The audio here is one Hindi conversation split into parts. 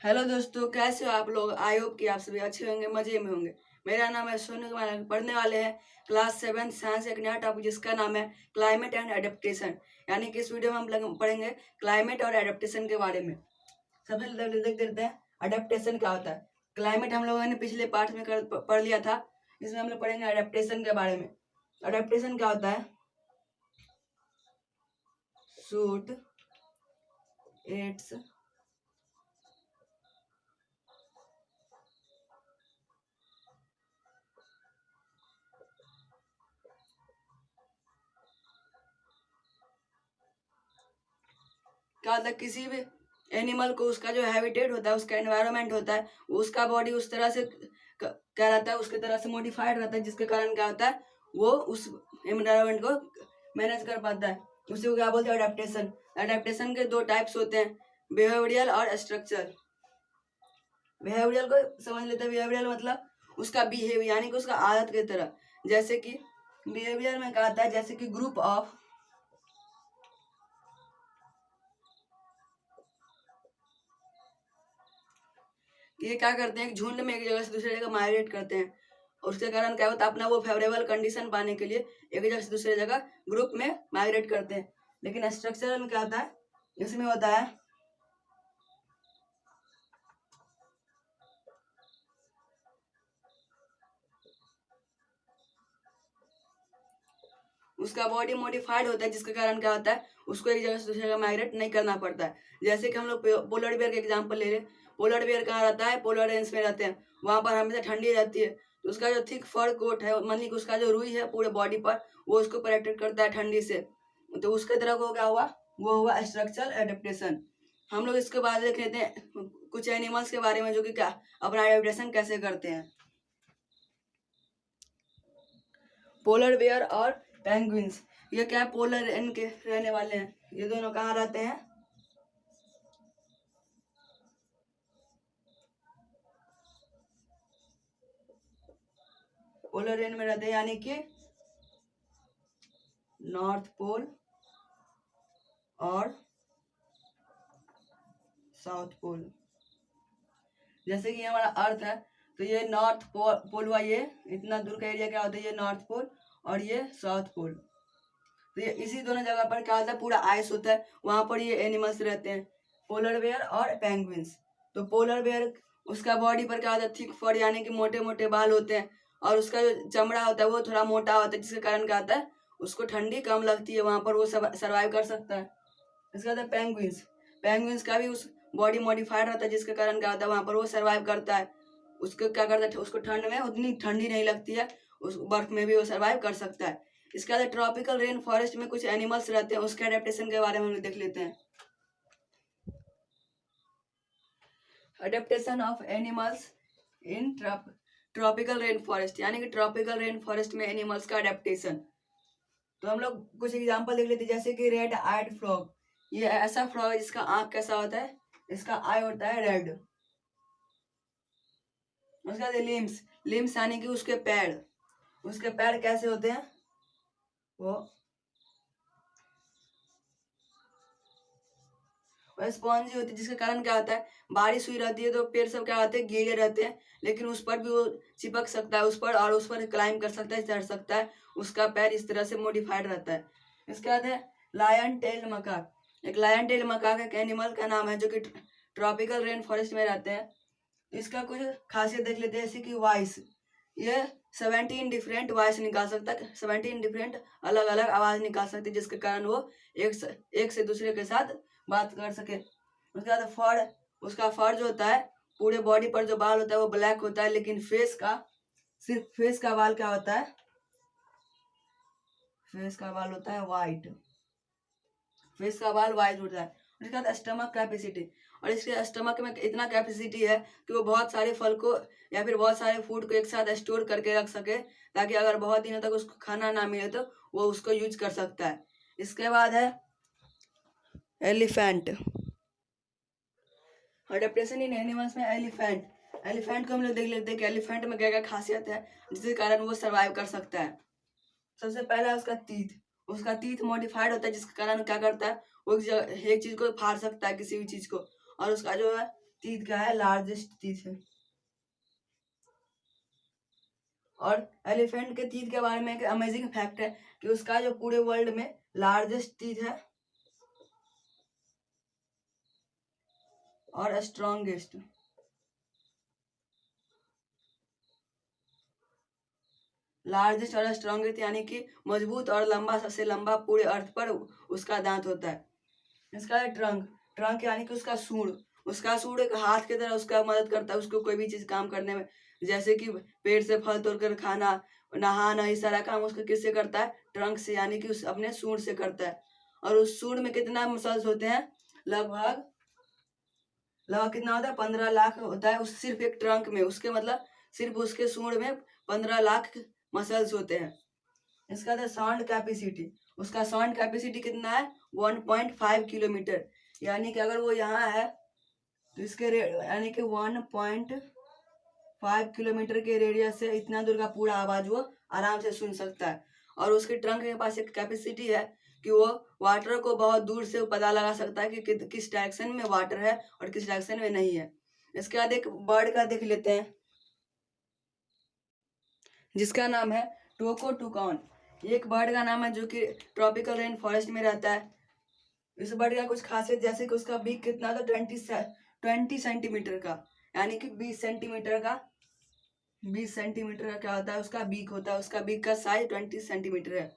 हेलो दोस्तों, कैसे हो आप लोग। आई होप कि आप सभी अच्छे होंगे, मजे में होंगे। मेरा नाम है सोनू कुमार। पढ़ने वाले हैं क्लास 7 साइंस एक नया टॉपिक जिसका नाम है क्लाइमेट एंड एडेप्टेशन। यानी कि इस वीडियो में हम लोग पढ़ेंगे क्लाइमेट और एडेप्टेशन के बारे में। सबसे पहले देख लेते हैं एडेप्टेशन क्या होता है। क्लाइमेट हम लोगों ने पिछले पार्ट में पढ़ लिया था। इसमें हम लोग पढ़ेंगे एडेप्टेशन के बारे में। एडेप्टेशन क्या होता है? सूट इट्स क्या होता है, किसी भी एनिमल को उसका जो हैबिटेट होता है, उसका एनवायरनमेंट होता है, उसका बॉडी उस तरह से क्या रहता है, उसके तरह से मॉडिफाइड रहता है, जिसके कारण क्या होता है, वो उस एनवायरनमेंट को मैनेज कर पाता है। उसी को क्या बोलते हैं? अडेप्टेशन। अडेप्टेशन के दो टाइप्स होते हैं, बिहेवियरल और स्ट्रक्चर। बिहेवियरल को समझ लेते हैं। बिहेवियरल मतलब उसका बिहेव यानी कि उसका आदत की तरह। जैसे कि बिहेवियर में क्या आता है, जैसे कि ग्रुप ऑफ ये क्या करते हैं, झुंड में एक जगह से दूसरी जगह माइग्रेट करते हैं। उसके कारण क्या होता है, अपना वो फेवरेबल कंडीशन पाने के लिए एक जगह से दूसरी जगह ग्रुप में माइग्रेट करते हैं। लेकिन स्ट्रक्चरल में क्या होता है, इसमें होता है उसका बॉडी मॉडिफाइड होता है, जिसके कारण क्या होता है, उसको एक जगह से दूसरी जगह माइग्रेट नहीं करना पड़ता है। जैसे कि हम लोग पोलर बेयर का एग्जाम्पल ले लें। पोलर बेयर कहाँ रहता है? पोलर रेंज में रहते हैं। वहां पर हमेशा ठंडी रहती है, तो उसका जो थिक फर कोट है, मान ली कि उसका जो रुई है पूरे बॉडी पर, वो उसको प्रोटेक्ट करता है ठंडी से। तो उसके तरह को क्या हुआ, वो हुआ स्ट्रक्चरल एडेप्टेशन। हम लोग इसके बाद देख लेते हैं कुछ एनिमल्स के बारे में, जो कि क्या अपना एडेप्टेशन कैसे करते हैं। पोलर बेयर और पेंगुइन्स, ये क्या पोलर रेन के रहने वाले हैं। ये दोनों कहाँ रहते हैं? पोलर रेन में रहते हैं, यानी कि नॉर्थ पोल और साउथ पोल। जैसे कि हमारा अर्थ है, तो ये नॉर्थ पोल हुआ, ये इतना दूर का एरिया क्या होता है, ये नॉर्थ पोल, और ये साउथ पोल। तो ये इसी दोनों जगह पर क्या होता है, पूरा आइस होता है, वहां पर ये एनिमल्स रहते हैं, पोलर बेयर और पेंगुइन्स। तो पोलर बेयर, उसका बॉडी पर क्या होता है, थिक फर यानी कि मोटे मोटे बाल होते हैं, और उसका जो चमड़ा होता है वो थोड़ा मोटा होता है, जिसके कारण क्या होता है, उसको ठंडी कम लगती है, वहां पर वो सर्वाइव कर सकता है। इसके बाद पेंगुइन्स। पेंगुइन्स का भी उस बॉडी मॉडिफाइड रहता है, जिसके कारण क्या होता है, वहां पर वो सर्वाइव करता है। उसको क्या करता है, उसको ठंड में उतनी ठंडी नहीं लगती है, उस बर्फ में भी वो सर्वाइव कर सकता है। इसके बाद ट्रॉपिकल रेन फॉरेस्ट में कुछ एनिमल्स रहते हैं, उसके अडेप्टेशन के बारे में हम लोग देख लेते हैं। Adaptation of animals in tropical rain forest, यानी कि ट्रॉपिकल रेन फॉरेस्ट में एनिमल्स का अडेप्टेशन। तो हम लोग कुछ एग्जांपल देख लेते हैं, जैसे कि रेड आइड फ्रॉग। ये ऐसा फ्रॉग है जिसका आंख कैसा होता है, इसका आई होता है रेड। उसके बाद लिम्स। लिम्स यानी कि उसके पैर। उसके पैर कैसे होते हैं, वो स्पॉन्जी होती है, जिसके कारण क्या होता है, बारिश हुई रहती है तो पेड़ सब क्या होते हैं, गीले रहते हैं, लेकिन उस पर भी वो चिपक सकता है उस पर, और उस पर क्लाइम कर सकता है, चढ़ सकता है। उसका पैर इस तरह से मॉडिफाइड रहता है। इसके बाद है लायन टेल मकाक। एक लायन टेल मकाक एक एनिमल का नाम है, जो कि ट्रॉपिकल रेन फॉरेस्ट में रहते हैं। इसका कुछ खासियत देख लेते हैं, जैसे कि वॉइस। ये 17 डिफरेंट वॉइस निकाल सकता है, 17 डिफरेंट अलग अलग आवाज निकाल सकते हैं, जिसके कारण वो एक से दूसरे के साथ बात कर सके। उसके बाद फर। उसका फर जो होता है, पूरे बॉडी पर जो बाल होता है वो ब्लैक होता है, लेकिन सिर्फ फेस का बाल क्या होता है, फेस का बाल होता है वाइट। फेस का बाल वाइट होता है। उसके बाद स्टमक कैपेसिटी। और इसके स्टमक में इतना कैपेसिटी है कि वो बहुत सारे फल को या फिर बहुत सारे फूड को एक साथ स्टोर करके रख सके, ताकि अगर बहुत दिनों तक उसको खाना ना मिले तो वो उसको यूज कर सकता है। इसके बाद है एलिफेंट। अडेप्टेशन इन एनिमल्स में एलिफेंट। एलिफेंट को हम लोग देख लेते हैं कि एलिफेंट में क्या क्या खासियत है, जिसके कारण वो सर्वाइव कर सकता है। सबसे पहला उसका तीत। उसका तीत मॉडिफाइड होता है, जिसके कारण क्या करता है, वो एक चीज को फाड़ सकता है, किसी भी चीज को। और उसका जो है टीथ का है, लार्जेस्ट टीथ है। और एलिफेंट के टीथ के बारे में एक अमेजिंग फैक्ट है कि उसका जो पूरे वर्ल्ड में लार्जेस्ट टीथ है और स्ट्रॉन्गेस्ट। लार्जेस्ट और स्ट्रॉन्गेस्ट यानी कि मजबूत और लंबा, सबसे लंबा पूरे अर्थ पर उसका दांत होता है। इसका है ट्रंक। ट्रंक यानी कि उसका सूंड। उसका सूंड एक हाथ की तरह उसका मदद करता है उसको कोई भी चीज काम करने में, जैसे कि पेड़ से फल तोड़कर खाना, नहाना, ये सारा काम उसको किससे करता है? ट्रंक से, यानी कि उस अपने सूंड से करता है। और उस सूंड में कितना मसल्स होते हैं? लगभग लगभग कितना होता है? 15 लाख होता है उस सिर्फ एक ट्रंक में। उसके मतलब सिर्फ उसके सूंड में 15 लाख मसल्स होते हैं। इसका था साउंड कैपेसिटी। उसका साउंड कैपेसिटी कितना है? 1.5 किलोमीटर। यानी कि अगर वो यहाँ है तो इसके यानी कि 1.5 किलोमीटर के रेडियस से इतना दूर का पूरा आवाज वो आराम से सुन सकता है। और उसके ट्रंक के पास एक कैपेसिटी है कि वो वाटर को बहुत दूर से पता लगा सकता है कि किस डायरेक्शन में वाटर है और किस डायरेक्शन में नहीं है। इसके बाद एक बर्ड का देख लेते हैं जिसका नाम है टोकोटुकॉन। ये एक बर्ड का नाम है जो कि ट्रॉपिकल रेन फॉरेस्ट में रहता है। इस बर्ड का कुछ खासियत जैसे कि उसका बीक कितना था? 20 सेंटीमीटर का, यानी कि 20 सेंटीमीटर का क्या होता है? उसका बीक होता है। उसका बीक का साइज 20 सेंटीमीटर है।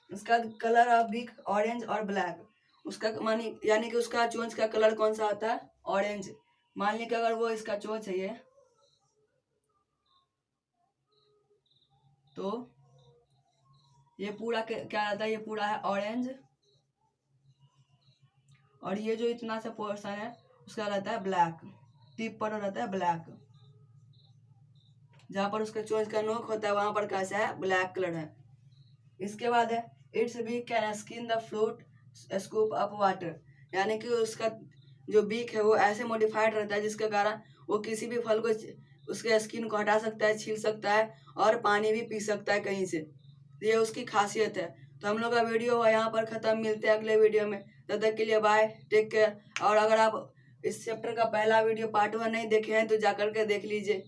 उसका कलर ऑफ बीक ऑरेंज और ब्लैक। उसका मानी यानी कि उसका चोंच का कलर कौन सा होता है? ऑरेंज। मान लीजिए कि अगर वो इसका चोंच है ये, तो ये पूरा क्या रहता है? ये पूरा है ऑरेंज, और ये जो इतना सा पोर्शन है उसका रहता है ब्लैक। टिप पर रहता है ब्लैक, जहाँ पर उसके चोंच का नोक होता है वहां पर कैसा है? ब्लैक कलर है। इसके बाद है it's beak can skin the fruit scoop up water. यानी कि उसका जो बीक है वो ऐसे मॉडिफाइड रहता है जिसके कारण वो किसी भी फल को उसके स्किन को हटा सकता है, छील सकता है और पानी भी पी सकता है कहीं से। ये उसकी खासियत है। तो हम लोग का वीडियो यहाँ पर खत्म। मिलते हैं अगले वीडियो में, तब तक के लिए बाय, टेक केयर। और अगर आप इस चैप्टर का पहला वीडियो पार्ट 1 नहीं देखे हैं तो जाकर के देख लीजिए।